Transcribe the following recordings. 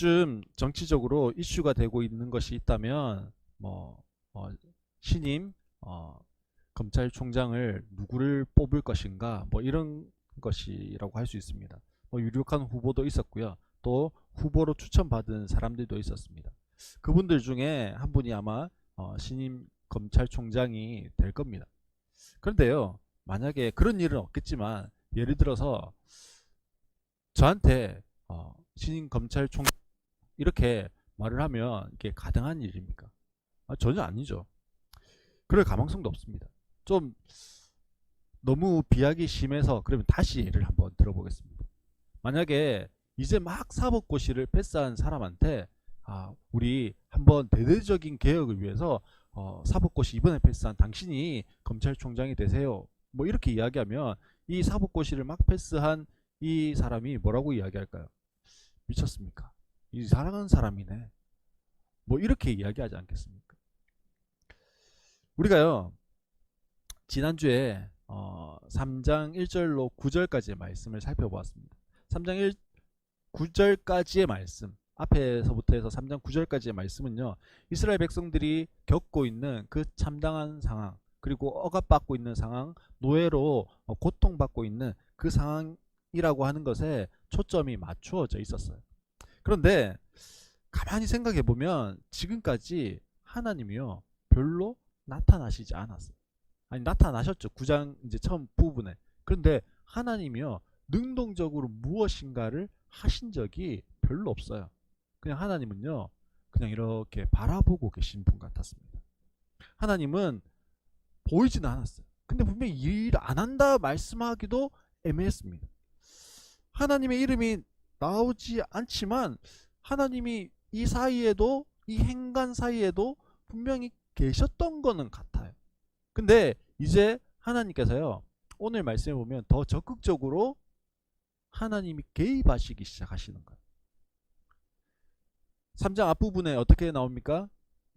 요즘 정치적으로 이슈가 되고 있는 것이 있다면 뭐 신임 검찰총장을 누구를 뽑을 것인가 뭐 이런 것이라고 할 수 있습니다. 뭐 유력한 후보도 있었고요. 또 후보로 추천받은 사람들도 있었습니다. 그분들 중에 한 분이 아마 신임 검찰총장이 될 겁니다. 그런데요, 만약에 그런 일은 없겠지만 예를 들어서 저한테 신임 검찰총 이렇게 말을 하면 이게 가능한 일입니까? 전혀 아니죠. 그럴 가망성도 없습니다. 좀 너무 비약이 심해서 그러면 다시 예를 한번 들어보겠습니다. 만약에 이제 막 사법고시를 패스한 사람한테 우리 한번 대대적인 개혁을 위해서 사법고시 이번에 패스한 당신이 검찰총장이 되세요. 뭐 이렇게 이야기하면 이 사법고시를 막 패스한 이 사람이 뭐라고 이야기할까요? 미쳤습니까? 이상한 사람이네. 뭐 이렇게 이야기하지 않겠습니까? 우리가요 지난주에 3장 1절로 9절까지의 말씀을 살펴보았습니다. 3장 9절까지의 말씀, 앞에서부터 해서 3장 9절까지의 말씀은요, 이스라엘 백성들이 겪고 있는 그 참담한 상황, 그리고 억압받고 있는 상황, 노예로 고통받고 있는 그 상황이라고 하는 것에 초점이 맞추어져 있었어요. 그런데 가만히 생각해 보면 지금까지 하나님이요 별로 나타나시지 않았어요. 아니 나타나셨죠. 9장 이제 처음 부분에. 그런데 하나님이요 능동적으로 무엇인가를 하신 적이 별로 없어요. 그냥 하나님은요 그냥 이렇게 바라보고 계신 분 같았습니다. 하나님은 보이지는 않았어요. 근데 분명히 일 안 한다 말씀하기도 애매했습니다. 하나님의 이름이 나오지 않지만 하나님이 이 사이에도 이 행간 사이에도 분명히 계셨던 거는 같아요. 근데 이제 하나님께서요 오늘 말씀해 보면 더 적극적으로 하나님이 개입하시기 시작하시는 거예요. 3장 앞부분에 어떻게 나옵니까?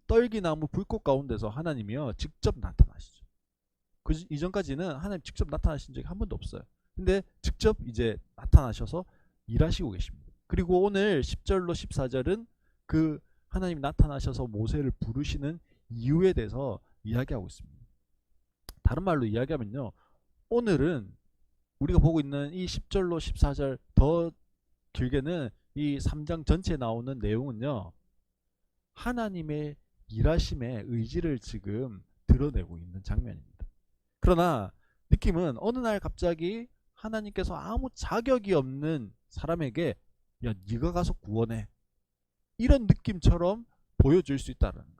떨기나무 불꽃 가운데서 하나님이요 직접 나타나시죠. 그 이전까지는 하나님 직접 나타나신 적이 한 번도 없어요. 근데 직접 이제 나타나셔서 일하시고 계십니다. 그리고 오늘 10절로 14절은 그 하나님 나타나셔서 모세를 부르시는 이유에 대해서 이야기하고 있습니다. 다른 말로 이야기하면요, 오늘은 우리가 보고 있는 이 10절로 14절 더 길게는 이 3장 전체에 나오는 내용은요, 하나님의 일하심의 의지를 지금 드러내고 있는 장면입니다. 그러나 느낌은 어느 날 갑자기 하나님께서 아무 자격이 없는 사람에게 야 네가 가서 구원해 이런 느낌처럼 보여줄 수 있다는 거예요.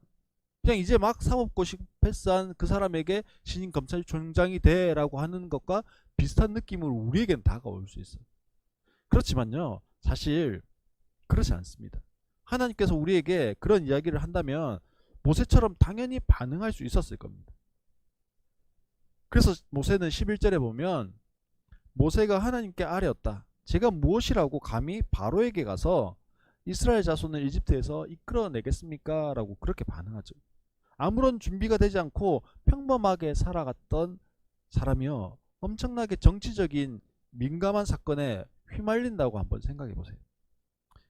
그냥 이제 막 사법고시 패스한 그 사람에게 신임 검찰총장이 돼라고 하는 것과 비슷한 느낌으로 우리에겐 다가올 수 있어요. 그렇지만요 사실 그렇지 않습니다. 하나님께서 우리에게 그런 이야기를 한다면 모세처럼 당연히 반응할 수 있었을 겁니다. 그래서 모세는 11절에 보면 모세가 하나님께 아뢰었다. 제가 무엇이라고 감히 바로에게 가서 이스라엘 자손을 이집트에서 이끌어내겠습니까? 라고 그렇게 반응하죠. 아무런 준비가 되지 않고 평범하게 살아갔던 사람이요 엄청나게 정치적인 민감한 사건에 휘말린다고 한번 생각해 보세요.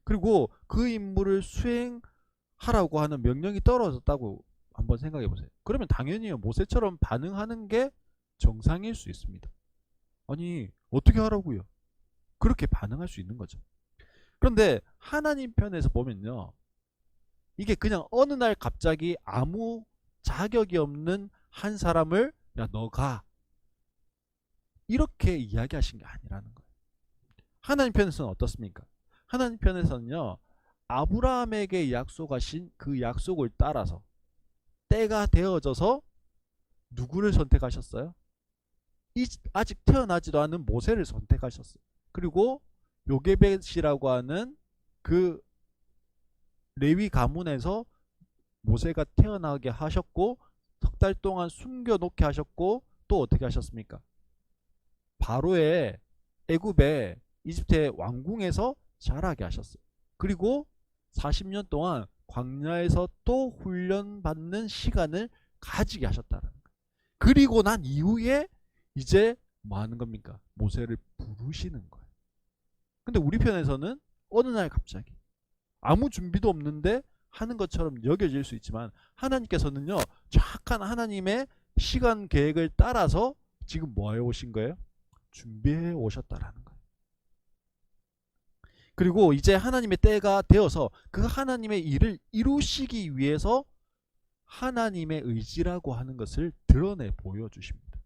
그리고 그 임무를 수행하라고 하는 명령이 떨어졌다고 한번 생각해 보세요. 그러면 당연히 모세처럼 반응하는 게 정상일 수 있습니다. 아니 어떻게 하라고요? 그렇게 반응할 수 있는 거죠. 그런데 하나님 편에서 보면요 이게 그냥 어느 날 갑자기 아무 자격이 없는 한 사람을 야 너 가 이렇게 이야기하신 게 아니라는 거예요. 하나님 편에서는 어떻습니까? 하나님 편에서는요 아브라함에게 약속하신 그 약속을 따라서 때가 되어져서 누구를 선택하셨어요? 아직 태어나지도 않은 모세를 선택하셨어요. 그리고 요게벳이라고 하는 그 레위 가문에서 모세가 태어나게 하셨고 석 달 동안 숨겨놓게 하셨고 또 어떻게 하셨습니까? 바로의 애굽의 이집트의 왕궁에서 자라게 하셨어요. 그리고 40년 동안 광야에서 또 훈련받는 시간을 가지게 하셨다는 거예요. 그리고 난 이후에 이제 뭐 하는 겁니까? 모세를 부르시는 거예요. 근데 우리 편에서는 어느 날 갑자기 아무 준비도 없는데 하는 것처럼 여겨질 수 있지만 하나님께서는요, 정확한 하나님의 시간 계획을 따라서 지금 뭐 해 오신 거예요? 준비해 오셨다라는 거예요. 그리고 이제 하나님의 때가 되어서 그 하나님의 일을 이루시기 위해서 하나님의 의지라고 하는 것을 드러내 보여주십니다.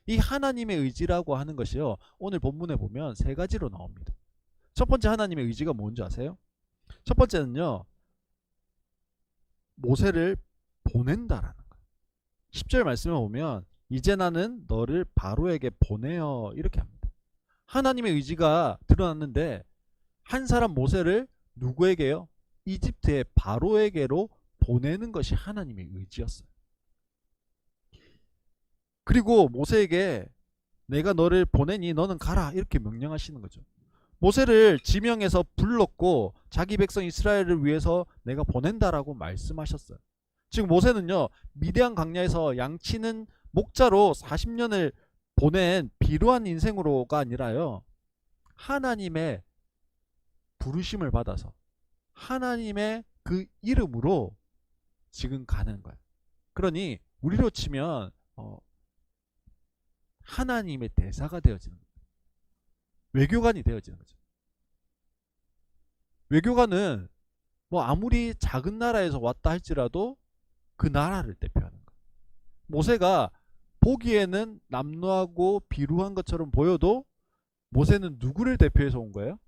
이 하나님의 의지라고 하는 것이요, 오늘 본문에 보면 세 가지로 나옵니다. 첫 번째 하나님의 의지가 뭔지 아세요? 첫 번째는요, 모세를 보낸다라는 거예요. 10절 말씀에 보면 이제 나는 너를 바로에게 보내어 이렇게 합니다. 하나님의 의지가 드러났는데 한 사람 모세를 누구에게요? 이집트의 바로에게로 보내는 것이 하나님의 의지였어요. 그리고 모세에게 내가 너를 보내니 너는 가라 이렇게 명령하시는 거죠. 모세를 지명해서 불렀고 자기 백성 이스라엘을 위해서 내가 보낸다라고 말씀하셨어요. 지금 모세는요, 미디안 광야에서 양치는 목자로 40년을 보낸 비루한 인생으로가 아니라요, 하나님의 부르심을 받아서 하나님의 그 이름으로 지금 가는 거예요. 그러니 우리로 치면 하나님의 대사가 되어지는 거예요. 외교관이 되어지는 거죠. 외교관은 뭐 아무리 작은 나라에서 왔다 할지라도 그 나라를 대표하는 거예요. 모세가 보기에는 남루하고 비루한 것처럼 보여도 모세는 누구를 대표해서 온 거예요?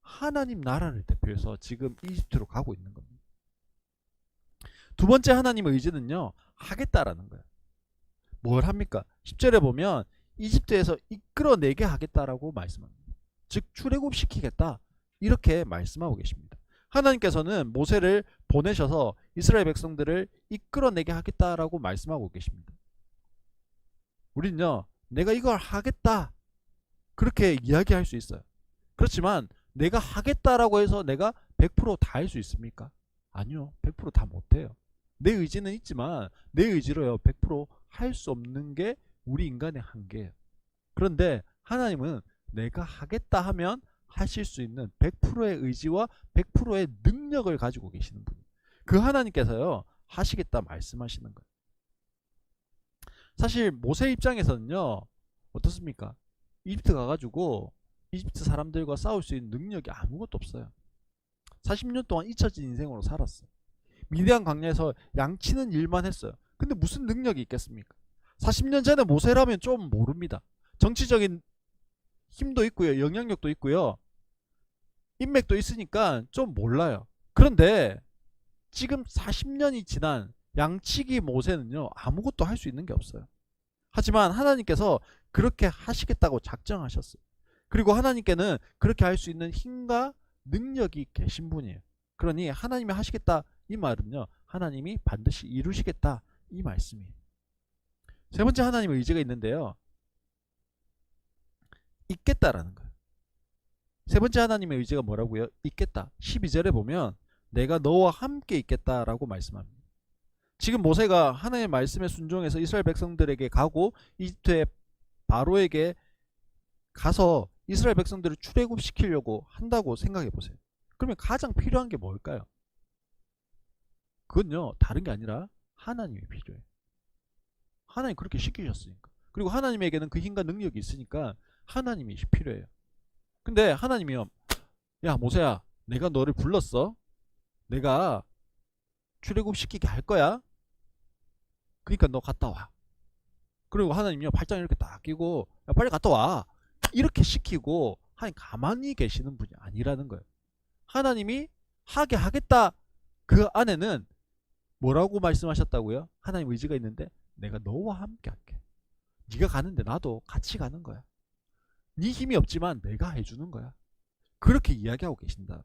하나님 나라를 대표해서 지금 이집트로 가고 있는 겁니다. 두 번째 하나님의 의지는요, 하겠다라는 거예요. 뭘 합니까? 10절에 보면 이집트에서 이끌어내게 하겠다라고 말씀합니다. 즉 출애굽시키겠다 이렇게 말씀하고 계십니다. 하나님께서는 모세를 보내셔서 이스라엘 백성들을 이끌어내게 하겠다라고 말씀하고 계십니다. 우리는요, 내가 이걸 하겠다 그렇게 이야기할 수 있어요. 그렇지만 내가 하겠다라고 해서 내가 100%다 할 수 있습니까? 아니요, 100%다 못해요. 내 의지는 있지만 내 의지로요 100% 할 수 없는 게 우리 인간의 한계예요. 그런데 하나님은 내가 하겠다 하면 하실 수 있는 100%의 의지와 100%의 능력을 가지고 계시는 분이에요. 그 하나님께서요 하시겠다 말씀하시는 거예요. 사실 모세 입장에서는요 어떻습니까? 이집트 가가지고 이집트 사람들과 싸울 수 있는 능력이 아무것도 없어요. 40년 동안 잊혀진 인생으로 살았어요. 미디안 광야에서 양치는 일만 했어요. 근데 무슨 능력이 있겠습니까? 40년 전에 모세라면 좀 모릅니다. 정치적인 힘도 있고요, 영향력도 있고요, 인맥도 있으니까 좀 몰라요. 그런데 지금 40년이 지난 양치기 모세는요 아무것도 할 수 있는 게 없어요. 하지만 하나님께서 그렇게 하시겠다고 작정하셨어요. 그리고 하나님께는 그렇게 할 수 있는 힘과 능력이 계신 분이에요. 그러니 하나님이 하시겠다 이 말은요 하나님이 반드시 이루시겠다 이 말씀이에요. 세 번째 하나님의 의지가 있는데요, 있겠다라는 거예요. 세 번째 하나님의 의지가 뭐라고요? 있겠다. 12절에 보면 내가 너와 함께 있겠다라고 말씀합니다. 지금 모세가 하나님의 말씀에 순종해서 이스라엘 백성들에게 가고 이집트의 바로에게 가서 이스라엘 백성들을 출애굽시키려고 한다고 생각해 보세요. 그러면 가장 필요한 게 뭘까요? 그건요 다른 게 아니라 하나님이 필요해요. 하나님 그렇게 시키셨으니까. 그리고 하나님에게는 그 힘과 능력이 있으니까 하나님이 필요해요. 근데 하나님이요, 야 모세야 내가 너를 불렀어. 내가 출애굽시키게 할 거야. 그러니까 너 갔다 와. 그리고 하나님이요 발장 이렇게 딱 끼고 야 빨리 갔다 와 이렇게 시키고 하나님 가만히 계시는 분이 아니라는 거예요. 하나님이 하게 하겠다 그 안에는 뭐라고 말씀하셨다고요? 하나님 의지가 있는데 내가 너와 함께 할게. 네가 가는데 나도 같이 가는 거야. 네 힘이 없지만 내가 해주는 거야. 그렇게 이야기하고 계신다.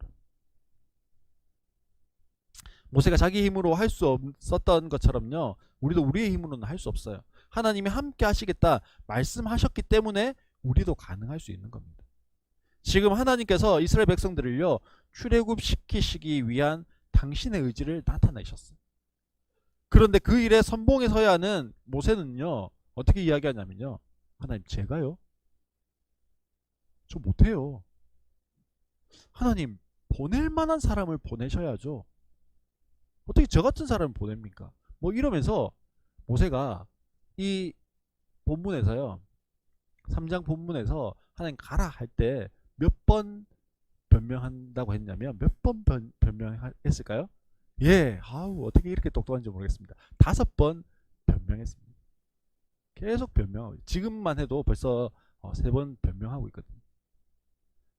모세가 자기 힘으로 할 수 없었던 것처럼요 우리도 우리의 힘으로는 할 수 없어요. 하나님이 함께 하시겠다 말씀하셨기 때문에 우리도 가능할 수 있는 겁니다. 지금 하나님께서 이스라엘 백성들을요 출애굽시키시기 위한 당신의 의지를 나타내셨어요. 그런데 그 일에 선봉에 서야 하는 모세는요 어떻게 이야기하냐면요, 하나님 제가요? 저 못해요. 하나님 보낼 만한 사람을 보내셔야죠. 어떻게 저 같은 사람을 보냅니까? 뭐 이러면서 모세가 이 본문에서요, 3장 본문에서 하나님 가라 할 때 몇 번 변명한다고 했냐면, 몇 번 변명했을까요? 예, 아우, 어떻게 이렇게 똑똑한지 모르겠습니다. 5번 변명했습니다. 계속 변명하고, 지금만 해도 벌써 3번 변명하고 있거든요.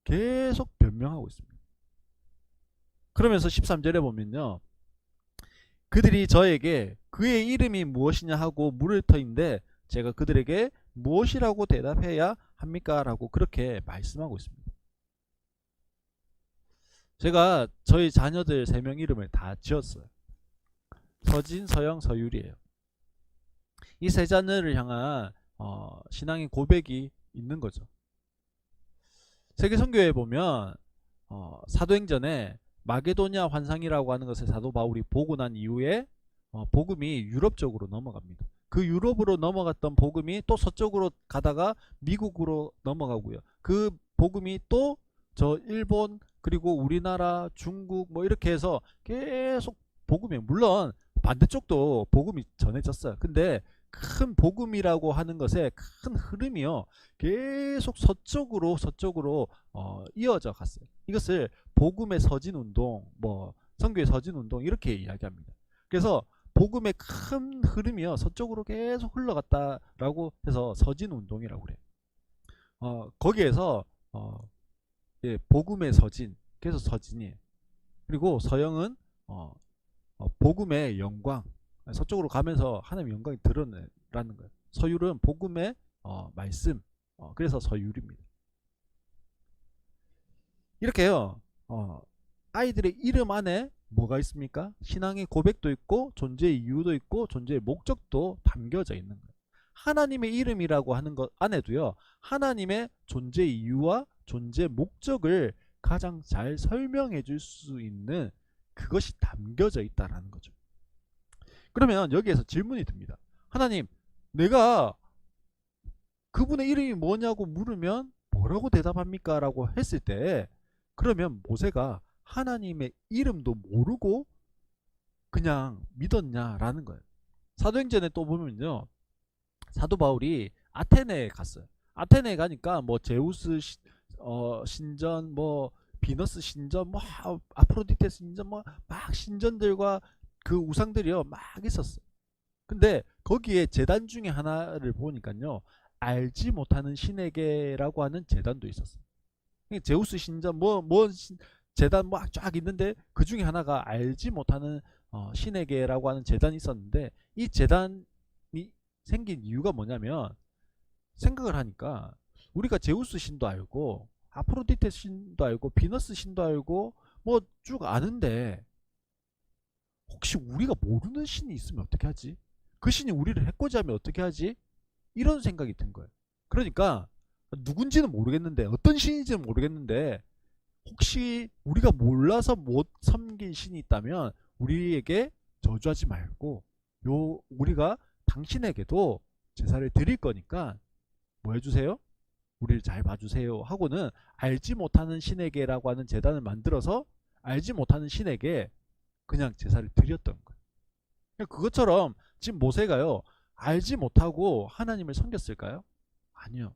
계속 변명하고 있습니다. 그러면서 13절에 보면요, 그들이 저에게 그의 이름이 무엇이냐 하고 물을 터인데 제가 그들에게 무엇이라고 대답해야 합니까? 라고 그렇게 말씀하고 있습니다. 제가 저희 자녀들 3명 이름을 다 지었어요. 서진, 서영, 서율이에요. 이 세 자녀를 향한 신앙의 고백이 있는 거죠. 세계선교에 보면 사도행전에 마게도냐 환상이라고 하는 것을 사도 바울이 보고 난 이후에 복음이 유럽 쪽으로 넘어갑니다. 그 유럽으로 넘어갔던 복음이 또 서쪽으로 가다가 미국으로 넘어가고요. 그 복음이 또 저 일본 그리고 우리나라 중국 뭐 이렇게 해서 계속 복음이, 물론 반대쪽도 복음이 전해졌어요. 근데 큰 복음이라고 하는 것의 큰 흐름이요, 계속 서쪽으로 이어져 갔어요. 이것을 복음의 서진 운동, 뭐 선교의 서진 운동 이렇게 이야기합니다. 그래서 복음의 큰 흐름이요, 서쪽으로 계속 흘러갔다라고 해서 서진 운동이라고 그래요. 거기에서 예, 복음의 서진, 그래서 서진이에요. 그리고 서영은 복음의 영광, 서쪽으로 가면서 하나님의 영광이 드러나는 거예요. 서율은 복음의 말씀, 그래서 서율입니다. 이렇게요, 아이들의 이름 안에 뭐가 있습니까? 신앙의 고백도 있고 존재의 이유도 있고 존재의 목적도 담겨져 있는 거예요. 하나님의 이름이라고 하는 것 안에도요, 하나님의 존재 이유와 존재 목적을 가장 잘 설명해 줄 수 있는 그것이 담겨져 있다라는 거죠. 그러면 여기에서 질문이 듭니다. 하나님, 내가 그분의 이름이 뭐냐고 물으면 뭐라고 대답합니까? 라고 했을 때, 그러면 모세가 하나님의 이름도 모르고 그냥 믿었냐라는 거예요. 사도행전에 또 보면요, 사도 바울이 아테네에 갔어요. 아테네에 가니까 뭐 제우스 신전, 뭐 비너스 신전, 뭐 아프로디테 신전, 뭐 막 신전들과 그 우상들이요 막 있었어요. 근데 거기에 제단 중에 하나를 보니까요, 알지 못하는 신에게라고 하는 제단도 있었어요. 제우스 신전 제단 막 쫙 있는데 그 중에 하나가 알지 못하는 신에게라고 하는 제단이 있었는데, 이 제단이 생긴 이유가 뭐냐면, 생각을 하니까 우리가 제우스 신도 알고 아프로디테 신도 알고 비너스 신도 알고 뭐 쭉 아는데, 혹시 우리가 모르는 신이 있으면 어떻게 하지? 그 신이 우리를 해코지하면 어떻게 하지? 이런 생각이 든 거예요. 그러니까 누군지는 모르겠는데, 어떤 신인지는 모르겠는데, 혹시 우리가 몰라서 못 섬긴 신이 있다면 우리에게 저주하지 말고 우리가 당신에게도 제사를 드릴 거니까 뭐 해주세요? 우리를 잘 봐주세요 하고는 알지 못하는 신에게라고 하는 제단을 만들어서 알지 못하는 신에게 그냥 제사를 드렸던 거예요. 그것처럼 지금 모세가요, 알지 못하고 하나님을 섬겼을까요? 아니요.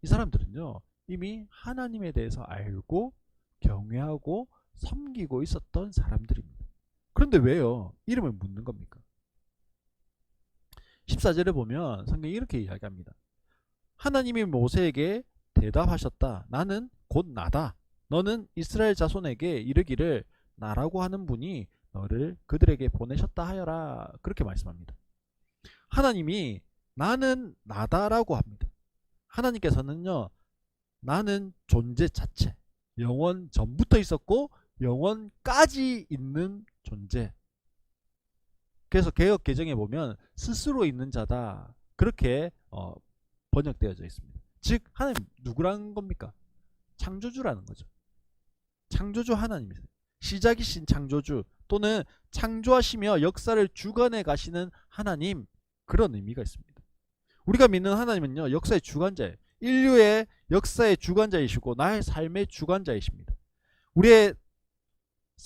이 사람들은요, 이미 하나님에 대해서 알고 경외하고 섬기고 있었던 사람들입니다. 그런데 왜요? 이름을 묻는 겁니까? 14절에 보면 성경이 이렇게 이야기합니다. 하나님이 모세에게 대답하셨다. 나는 곧 나다. 너는 이스라엘 자손에게 이르기를 나라고 하는 분이 너를 그들에게 보내셨다 하여라. 그렇게 말씀합니다. 하나님이 나는 나다라고 합니다. 하나님께서는요, 나는 존재 자체, 영원 전부터 있었고 영원까지 있는 존재. 그래서 개역 개정에 보면 스스로 있는 자다, 그렇게 번역되어져 있습니다. 즉 하나님 누구라는 겁니까? 창조주라는 거죠. 창조주 하나님이세요. 시작이신 창조주, 또는 창조하시며 역사를 주관해 가시는 하나님, 그런 의미가 있습니다. 우리가 믿는 하나님은요, 역사의 주관자예요. 인류의 역사의 주관자이시고 나의 삶의 주관자이십니다. 우리의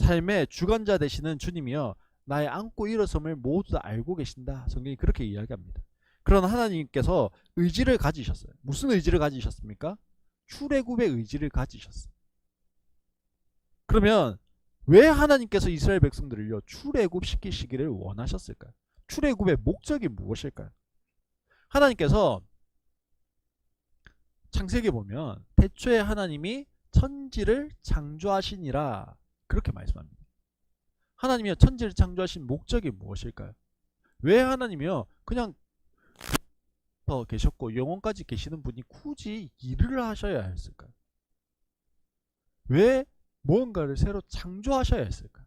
삶의 주관자 되시는 주님이여 나의 안고 일어섬을 모두 다 알고 계신다. 성경이 그렇게 이야기합니다. 그러나 하나님께서 의지를 가지셨어요. 무슨 의지를 가지셨습니까? 출애굽의 의지를 가지셨어요. 그러면 왜 하나님께서 이스라엘 백성들을요 출애굽 시키시기를 원하셨을까요? 출애굽의 목적이 무엇일까요? 하나님께서 창세기에 보면 태초에 하나님이 천지를 창조하시니라 그렇게 말씀합니다. 하나님이 천지를 창조하신 목적이 무엇일까요? 왜 하나님이요 그냥 더 계셨고 영원까지 계시는 분이 굳이 일을 하셔야 했을까요? 왜 무언가를 새로 창조하셔야 했을까요?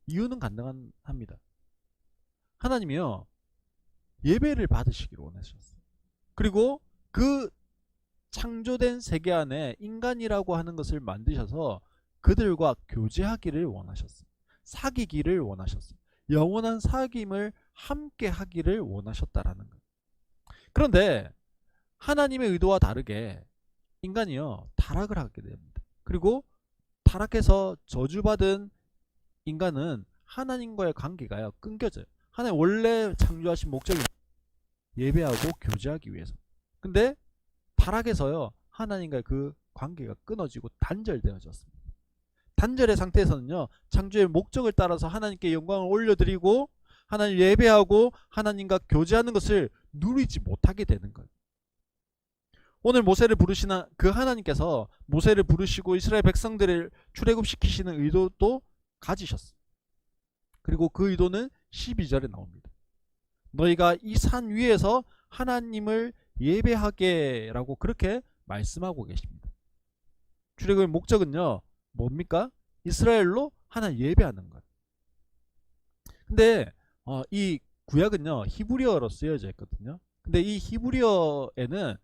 이유는 간단합니다. 하나님이요 예배를 받으시기를 원하셨어요. 그리고 그 창조된 세계 안에 인간이라고 하는 것을 만드셔서 그들과 교제하기를 원하셨어요. 사귀기를 원하셨어요. 영원한 사귐을 함께 하기를 원하셨다라는 거예요. 그런데 하나님의 의도와 다르게 인간이요 타락을 하게 됩니다. 그리고 타락해서 저주받은 인간은 하나님과의 관계가요 끊겨져요. 하나님 원래 창조하신 목적이 예배하고 교제하기 위해서. 근데 타락해서요 하나님과의 그 관계가 끊어지고 단절되어졌습니다. 단절의 상태에서는요 창조의 목적을 따라서 하나님께 영광을 올려드리고 하나님 예배하고 하나님과 교제하는 것을 누리지 못하게 되는 거예요. 오늘 모세를 부르시는 그 하나님께서 모세를 부르시고 이스라엘 백성들을 출애굽시키시는 의도도 가지셨어요. 그리고 그 의도는 12절에 나옵니다. 너희가 이 산 위에서 하나님을 예배하게 라고 그렇게 말씀하고 계십니다. 출애굽의 목적은요 뭡니까? 이스라엘로 하나님 예배하는 것. 근데 이 구약은요 히브리어로 쓰여져 있거든요. 근데 이 히브리어에는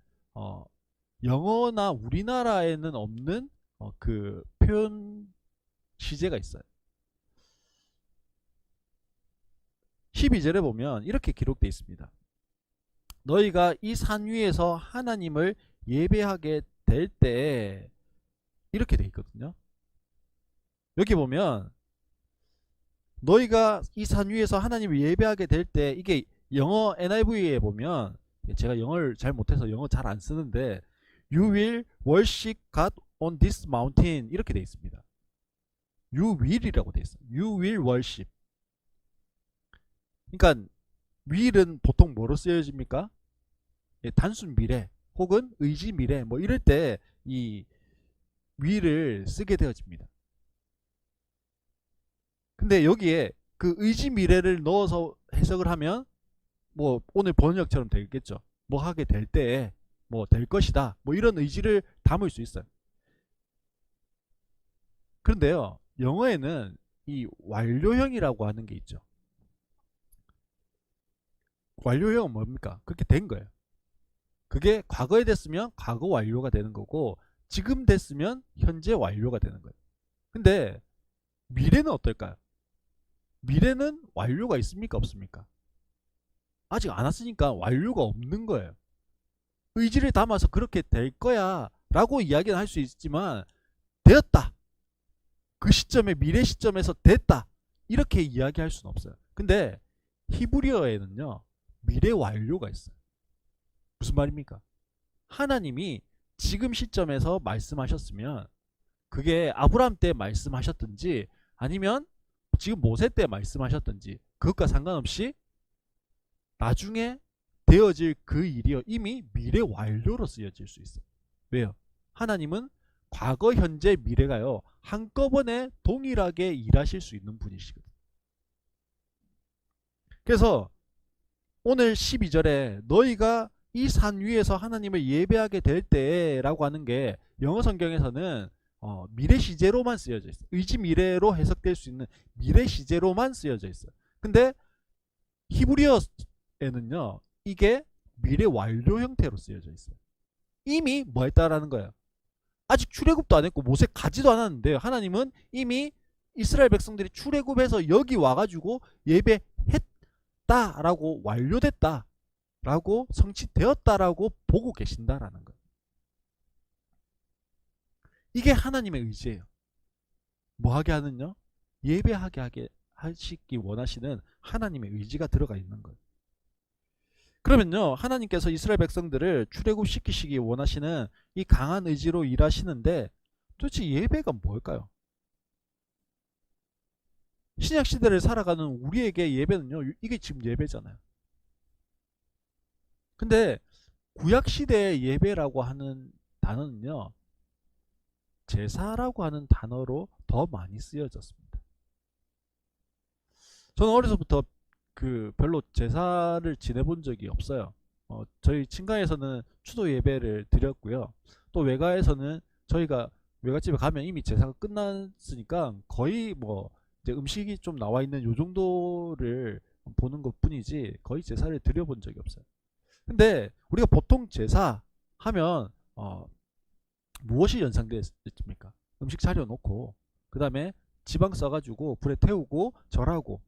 영어나 우리나라에는 없는 그 표현 시제가 있어요. 12절에 보면 이렇게 기록되어 있습니다. 너희가 이 산 위에서 하나님을 예배하게 될 때 이렇게 되어 있거든요. 여기 보면 너희가 이 산 위에서 하나님을 예배하게 될 때 이게 영어 NIV에 보면 제가 영어를 잘 못해서 영어 잘 안 쓰는데 You will worship God on this mountain 이렇게 되어 있습니다. You will이라고 되어 있어요. You will worship. 그러니까 will은 보통 뭐로 쓰여집니까? 단순 미래 혹은 의지 미래 뭐 이럴 때 이 will을 쓰게 되어집니다. 근데 여기에 그 의지 미래를 넣어서 해석을 하면 뭐 오늘 번역처럼 되겠죠. 뭐 하게 될 때에 뭐 될 것이다. 뭐 이런 의지를 담을 수 있어요. 그런데요. 영어에는 이 완료형이라고 하는 게 있죠. 완료형은 뭡니까? 그렇게 된 거예요. 그게 과거에 됐으면 과거 완료가 되는 거고 지금 됐으면 현재 완료가 되는 거예요. 근데 미래는 어떨까요? 미래는 완료가 있습니까? 없습니까? 아직 안 왔으니까 완료가 없는 거예요. 의지를 담아서 그렇게 될 거야 라고 이야기는 할 수 있지만 되었다. 그 시점에 미래 시점에서 됐다. 이렇게 이야기할 수는 없어요. 근데 히브리어에는요. 미래 완료가 있어요. 무슨 말입니까? 하나님이 지금 시점에서 말씀하셨으면 그게 아브라함 때 말씀하셨든지 아니면 지금 모세 때 말씀하셨든지 그것과 상관없이 나중에 되어질 그 일이요 이미 미래 완료로 쓰여질 수 있어요. 왜요? 하나님은 과거, 현재, 미래가요 한꺼번에 동일하게 일하실 수 있는 분이시거든요. 그래서 오늘 12절에 너희가 이 산 위에서 하나님을 예배하게 될 때라고 하는 게 영어 성경에서는 미래 시제로만 쓰여져 있어요. 의지 미래로 해석될 수 있는 미래 시제로만 쓰여져 있어요. 근데 히브리어에는요 이게 미래 완료 형태로 쓰여져 있어요. 이미 뭐 했다라는 거예요. 아직 출애굽도 안 했고 모세 가지도 않았는데요. 하나님은 이미 이스라엘 백성들이 출애굽해서 여기 와가지고 예배했다라고 완료됐다라고 성취되었다라고 보고 계신다라는 거예요. 이게 하나님의 의지예요. 뭐 하게 하는요? 예배하게 하게 하시기 원하시는 하나님의 의지가 들어가 있는 거예요. 그러면요, 하나님께서 이스라엘 백성들을 출애굽시키시기 원하시는 이 강한 의지로 일하시는데 도대체 예배가 뭘까요? 신약 시대를 살아가는 우리에게 예배는요, 이게 지금 예배잖아요. 근데 구약 시대의 예배라고 하는 단어는요, 제사라고 하는 단어로 더 많이 쓰여졌습니다. 저는 어려서부터 별로 제사를 지내본 적이 없어요. 저희 친가에서는 추도 예배를 드렸고요. 또 외가에서는 저희가 외갓집에 가면 이미 제사가 끝났으니까 거의 뭐 이제 음식이 좀 나와 있는 요 정도를 보는 것 뿐이지 거의 제사를 드려본 적이 없어요. 근데 우리가 보통 제사 하면 무엇이 연상되었습니까? 음식 차려놓고 그 다음에 지방 써가지고 불에 태우고 절하고,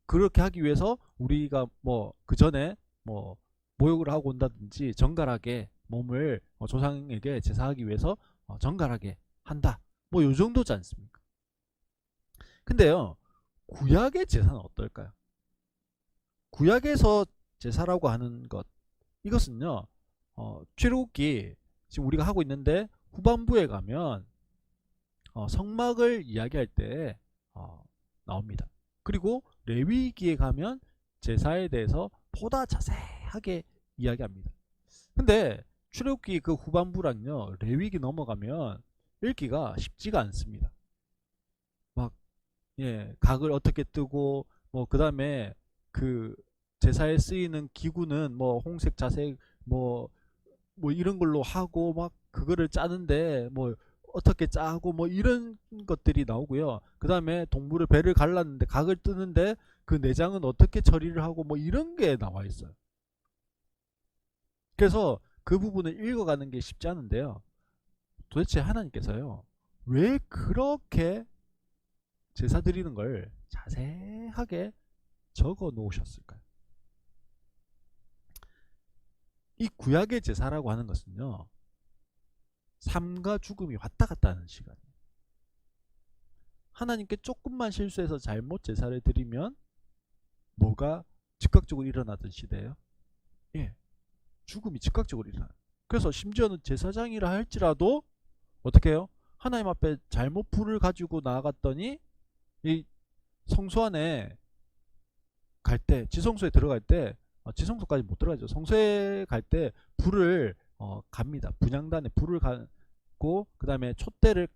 그렇게 하기 위해서 우리가 뭐 그 전에 뭐 모욕을 하고 온다든지 정갈하게 몸을 조상에게 제사하기 위해서 정갈하게 한다, 뭐 요 정도지 않습니까? 근데요, 구약의 제사는 어떨까요? 구약에서 제사라고 하는 것, 이것은요, 출애굽기 지금 우리가 하고 있는데 후반부에 가면 성막을 이야기할 때 나옵니다. 그리고 레위기에 가면 제사에 대해서 보다 자세하게 이야기합니다. 근데 출애굽기 그 후반부랑요, 레위기 넘어가면 읽기가 쉽지가 않습니다. 막 각을 어떻게 뜨고 뭐 그다음에 그 제사에 쓰이는 기구는 뭐 홍색, 자색, 뭐 이런 걸로 하고 막 그거를 짜는데 뭐 어떻게 짜고 뭐 이런 것들이 나오고요. 그 다음에 동물을 배를 갈랐는데 각을 뜨는데 그 내장은 어떻게 처리를 하고 뭐 이런 게 나와 있어요. 그래서 그 부분을 읽어가는 게 쉽지 않은데요. 도대체 하나님께서요, 왜 그렇게 제사 드리는 걸 자세하게 적어 놓으셨을까요? 이 구약의 제사라고 하는 것은요, 삶과 죽음이 왔다 갔다 하는 시간이에요. 하나님께 조금만 실수해서 잘못 제사를 드리면 뭐가 즉각적으로 일어나던 시대예요? 예, 죽음이 즉각적으로 일어나요. 그래서 심지어는 제사장이라 할지라도 어떻게 해요? 하나님 앞에 잘못 불을 가지고 나아갔더니 이 성소 안에 갈 때, 지성소에 들어갈 때, 지성소까지 못 들어가죠. 성소에 갈 때 불을 갑니다. 분향단에 불을 가고 그 다음에 촛대를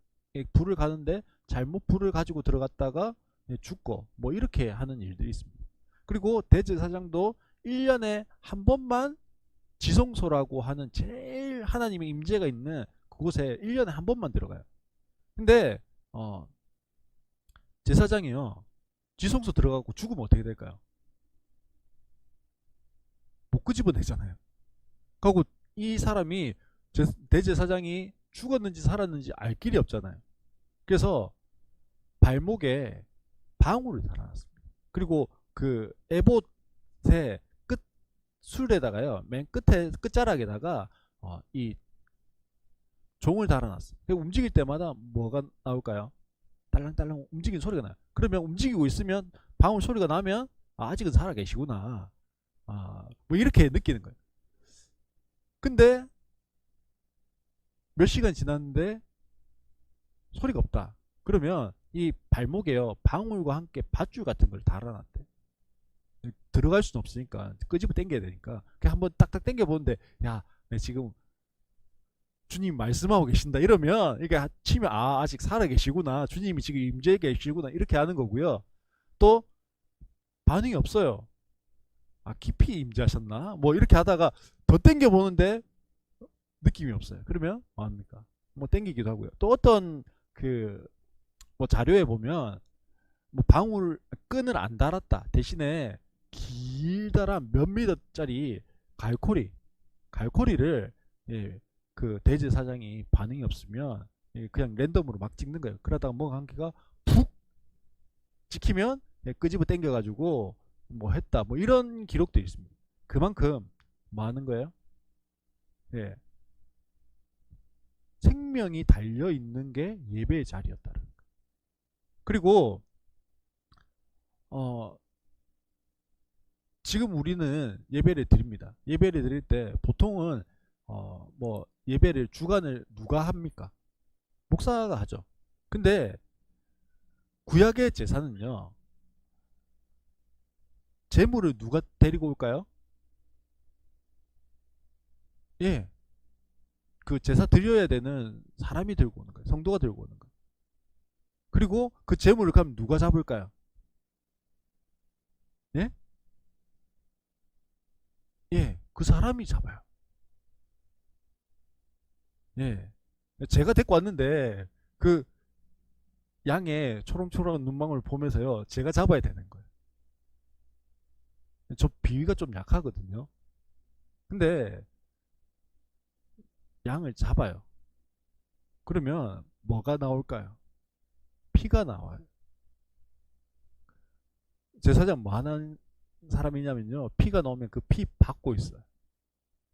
불을 가는데 잘못 불을 가지고 들어갔다가 죽고 뭐 이렇게 하는 일들이 있습니다. 그리고 대제사장도 1년에 한 번만 지성소라고 하는 제일 하나님의 임재가 있는 그곳에 1년에 한 번만 들어가요. 근데 제사장이요, 지성소 들어가고 죽으면 어떻게 될까요? 못 끄집어내잖아요. 그리고 이 사람이 대제사장이 죽었는지 살았는지 알 길이 없잖아요. 그래서 발목에 방울을 달아놨습니다. 그리고 그 에봇의 끝 술에다가요, 맨 끝에 끝자락에다가 이 종을 달아놨어요. 움직일 때마다 뭐가 나올까요? 딸랑딸랑 움직이는 소리가 나요. 그러면 움직이고 있으면 방울 소리가 나면 아직은 살아 계시구나, 뭐 이렇게 느끼는 거예요. 근데 몇 시간 지났는데 소리가 없다. 그러면 이 발목에요, 방울과 함께 밧줄 같은 걸 달아놨대. 들어갈 수는 없으니까 끄집어 당겨야 되니까 그냥 한번 딱딱 당겨 보는데, 야, 내 지금 주님 말씀하고 계신다 이러면 이게 치면 아직 살아 계시구나, 주님이 지금 임재해 계시구나, 이렇게 하는 거고요. 또 반응이 없어요. 깊이 임재하셨나 뭐 이렇게 하다가 더 당겨 보는데 느낌이 없어요. 그러면 뭐 합니까? 뭐 당기기도 하고요. 또 어떤 그 뭐 자료에 보면 뭐 방울 끈을 안 달았다 대신에 길다란 몇 미터짜리 갈고리를, 예, 그 대제사장이 반응이 없으면 그냥 랜덤으로 막 찍는 거예요. 그러다가 뭐 한 개가 푹 찍히면 끄집어 당겨가지고 뭐 했다, 뭐 이런 기록도 있습니다. 그만큼 뭐 하는 거예요? 예, 생명이 달려 있는 게 예배의 자리였다는 거예요. 그리고 어, 지금 우리는 예배를 드립니다. 예배를 드릴 때 보통은 뭐 예배를 주관을 누가 합니까? 목사가 하죠. 근데 구약의 제사는요. 제물을 누가 데리고 올까요? 예. 그 제사 드려야 되는 사람이 들고 오는 거예요. 성도가 들고 오는 거예요. 그리고 그 제물을 그럼 누가 잡을까요? 예? 예. 그 사람이 잡아요. 예. 제가 데리고 왔는데 그 양의 초롱초롱한 눈망울 보면서요. 제가 잡아야 되는 거예요. 저 비위가 좀 약하거든요. 근데 양을 잡아요. 그러면 뭐가 나올까요? 피가 나와요. 제사장 뭐 하는 사람이냐면요. 피가 나오면 그 피 받고 있어요.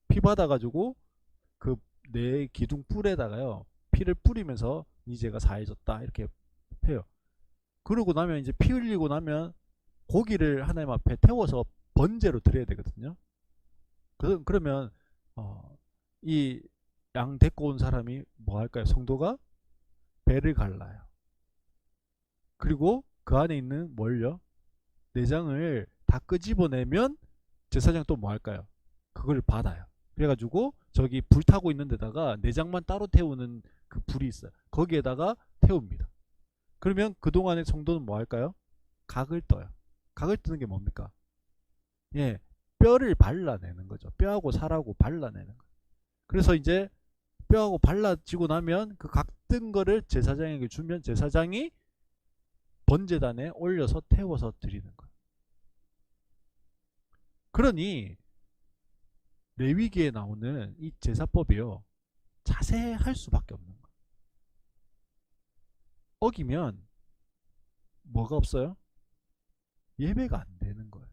피 받아가지고 그 내 기둥 뿔에다가요. 피를 뿌리면서 이제가 사해졌다 이렇게 해요. 그러고 나면 이제 피 흘리고 나면 고기를 하나님 앞에 태워서 번제로 드려야 되거든요. 그러면 이 양 데리고 온 사람이 뭐 할까요? 성도가 배를 갈라요. 그리고 그 안에 있는 뭘요? 내장을 다 끄집어내면 제사장 또 뭐 할까요? 그걸 받아요. 그래가지고 저기 불 타고 있는 데다가 내장만 따로 태우는 그 불이 있어요. 거기에다가 태웁니다. 그러면 그동안에 성도는 뭐 할까요? 각을 떠요. 각을 뜨는 게 뭡니까? 예, 뼈를 발라내는 거죠. 뼈하고 살하고 발라내는 거예요. 그래서 이제 뼈하고 발라지고 나면 그 각 뜬 거를 제사장에게 주면 제사장이 번제단에 올려서 태워서 드리는 거예요. 그러니 레위기에 나오는 이 제사법이요. 자세할 수밖에 없는 거예요. 어기면 뭐가 없어요? 예배가 안 되는 거예요.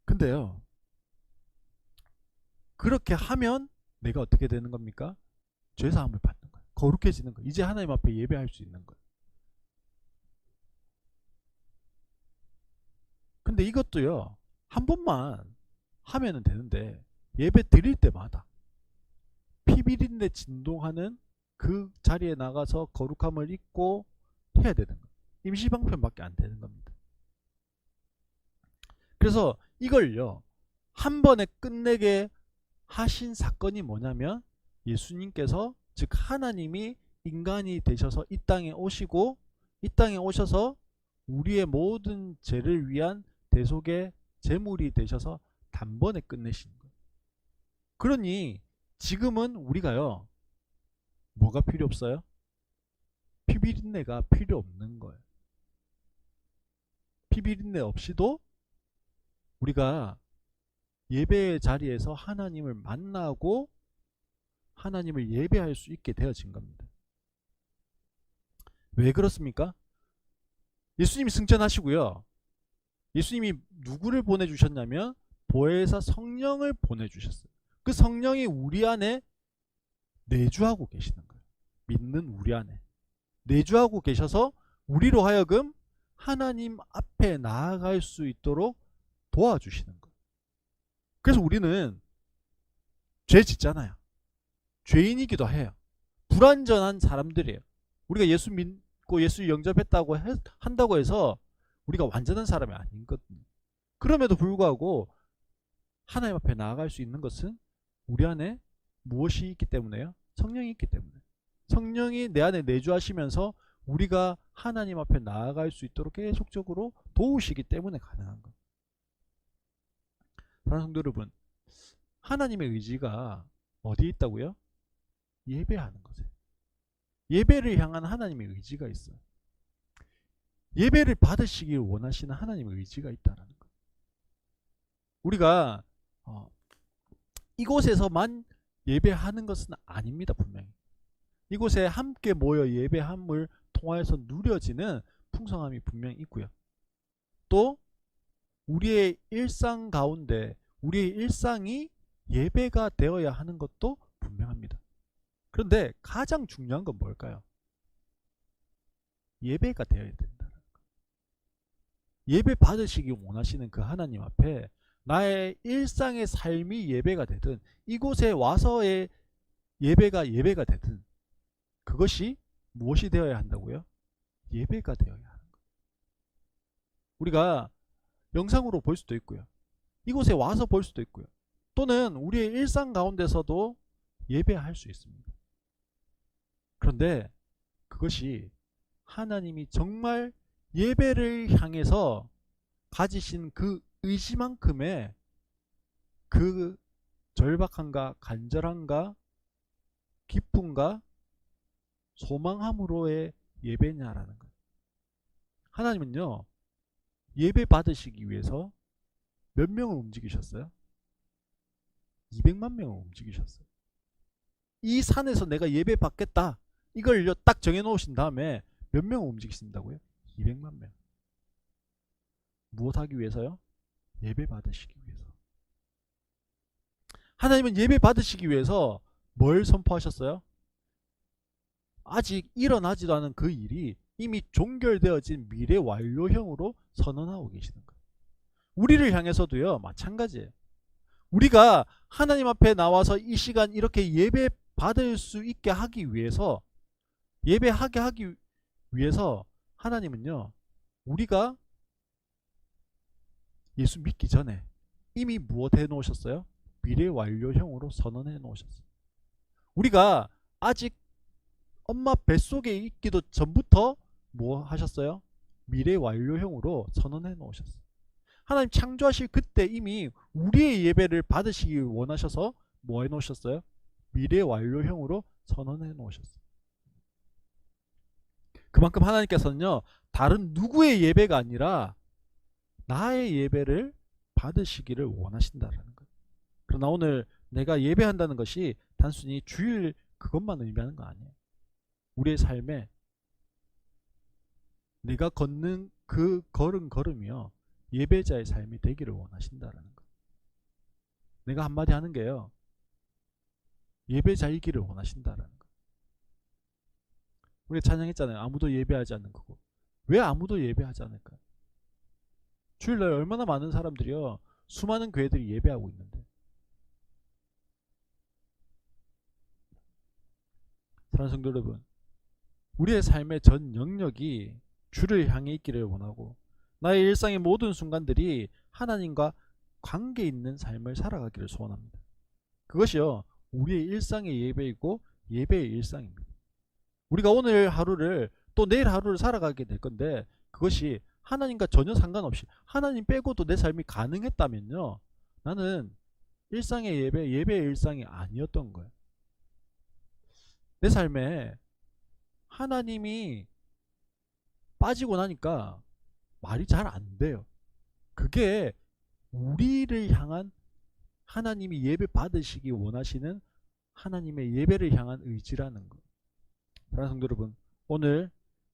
근데요. 그렇게 하면 내가 어떻게 되는 겁니까? 죄사함을 받는 거예요. 거룩해지는 거예요. 이제 하나님 앞에 예배할 수 있는 거예요. 근데 이것도요. 한 번만 하면 되는데 예배 드릴 때마다 피비린내 진동하는 그 자리에 나가서 거룩함을 입고 해야 되는 거예요. 임시방편밖에 안 되는 겁니다. 그래서 이걸요. 한 번에 끝내게 하신 사건이 뭐냐면 예수님께서 즉 하나님이 인간이 되셔서 이 땅에 오시고 이 땅에 오셔서 우리의 모든 죄를 위한 대속의 제물이 되셔서 단번에 끝내신 거예요. 그러니 지금은 우리가요. 뭐가 필요 없어요? 피비린내가 필요 없는 거예요. 피비린내 없이도 우리가 예배의 자리에서 하나님을 만나고 하나님을 예배할 수 있게 되어진 겁니다. 왜 그렇습니까? 예수님이 승천하시고요. 예수님이 누구를 보내주셨냐면 보혜사 성령을 보내주셨어요. 그 성령이 우리 안에 내주하고 계시는 거예요. 믿는 우리 안에 내주하고 계셔서 우리로 하여금 하나님 앞에 나아갈 수 있도록 도와주시는 거예요. 그래서 우리는 죄 짓잖아요. 죄인이기도 해요. 불완전한 사람들이에요. 우리가 예수 믿고 예수 영접했다고 한다고 해서 우리가 완전한 사람이 아니거든요. 그럼에도 불구하고 하나님 앞에 나아갈 수 있는 것은 우리 안에 무엇이 있기 때문에요? 성령이 있기 때문에. 성령이 내 안에 내주하시면서 우리가 하나님 앞에 나아갈 수 있도록 계속적으로 도우시기 때문에 가능한 거예요. 사랑하는 성도 여러분, 하나님의 의지가 어디에 있다고요? 예배하는 것에. 예배를 향한 하나님의 의지가 있어요. 예배를 받으시길 원하시는 하나님의 의지가 있다는 거예요. 우리가 이곳에서만 예배하는 것은 아닙니다. 분명히. 이곳에 함께 모여 예배함을 통하여서 누려지는 풍성함이 분명히 있고요. 또 우리의 일상 가운데 우리의 일상이 예배가 되어야 하는 것도 분명합니다. 그런데 가장 중요한 건 뭘까요? 예배가 되어야 된다. 예배 받으시기 원하시는 그 하나님 앞에 나의 일상의 삶이 예배가 되든 이곳에 와서의 예배가 되든 그것이 무엇이 되어야 한다고요? 예배가 되어야 하는 거예요. 우리가 영상으로 볼 수도 있고요. 이곳에 와서 볼 수도 있고요. 또는 우리의 일상 가운데서도 예배할 수 있습니다. 그런데 그것이 하나님이 정말 예배를 향해서 가지신 그 의지만큼의 그 절박함과 간절함과 기쁨과 소망함으로의 예배냐라는 거예요. 하나님은요, 예배 받으시기 위해서 몇 명을 움직이셨어요? 200만 명을 움직이셨어요. 이 산에서 내가 예배 받겠다. 이걸 딱 정해 놓으신 다음에 몇 명을 움직이신다고요? 200만 명. 무엇 하기 위해서요? 예배 받으시기 위해서. 하나님은 예배 받으시기 위해서 뭘 선포하셨어요? 아직 일어나지도 않은 그 일이 이미 종결되어진 미래 완료형으로 선언하고 계시는 거예요. 우리를 향해서도요, 마찬가지예요. 우리가 하나님 앞에 나와서 이 시간 이렇게 예배 받을 수 있게 하기 위해서, 예배하게 하기 위해서 하나님은요, 우리가 예수 믿기 전에 이미 무엇 해 놓으셨어요? 미래 완료형으로 선언해 놓으셨어요. 우리가 아직 엄마 뱃속에 있기도 전부터 뭐 하셨어요? 미래 완료형으로 선언해 놓으셨어요. 하나님 창조하실 그때 이미 우리의 예배를 받으시기 원하셔서 뭐 해 놓으셨어요? 미래 완료형으로 선언해 놓으셨어요. 그만큼 하나님께서는요, 다른 누구의 예배가 아니라 나의 예배를 받으시기를 원하신다라는 거예요. 그러나 오늘 내가 예배한다는 것이 단순히 주일 그것만 의미하는 거 아니에요. 우리의 삶에 내가 걷는 그 걸음걸음이요, 예배자의 삶이 되기를 원하신다라는 거예요. 내가 한마디 하는 게요, 예배자이기를 원하신다라는 거예요. 우리 찬양했잖아요. 아무도 예배하지 않는 그거. 왜 아무도 예배하지 않을까요? 주일날 얼마나 많은 사람들이요, 수많은 교회들이 예배하고 있는데. 사랑하는 성도 여러분, 우리의 삶의 전 영역이 주를 향해 있기를 원하고 나의 일상의 모든 순간들이 하나님과 관계 있는 삶을 살아가기를 소원합니다. 그것이요, 우리의 일상의 예배이고 예배의 일상입니다. 우리가 오늘 하루를 또 내일 하루를 살아가게 될 건데 그것이 하나님과 전혀 상관없이 하나님 빼고도 내 삶이 가능했다면요, 나는 일상의 예배, 예배의 일상이 아니었던 거예요. 내 삶에 하나님이 빠지고 나니까 말이 잘 안 돼요. 그게 우리를 향한 하나님이 예배 받으시기 원하시는 하나님의 예배를 향한 의지라는 거. 사랑하는 성도 여러분, 오늘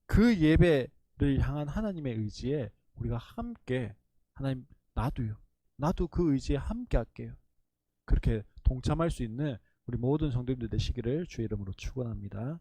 그 예배를 향한 하나님의 의지에 우리가 함께, 하나님 나도요, 나도 그 의지에 함께 할게요, 그렇게 동참할 수 있는 우리 모든 성도님들 되시기를 주의 이름으로 축원합니다.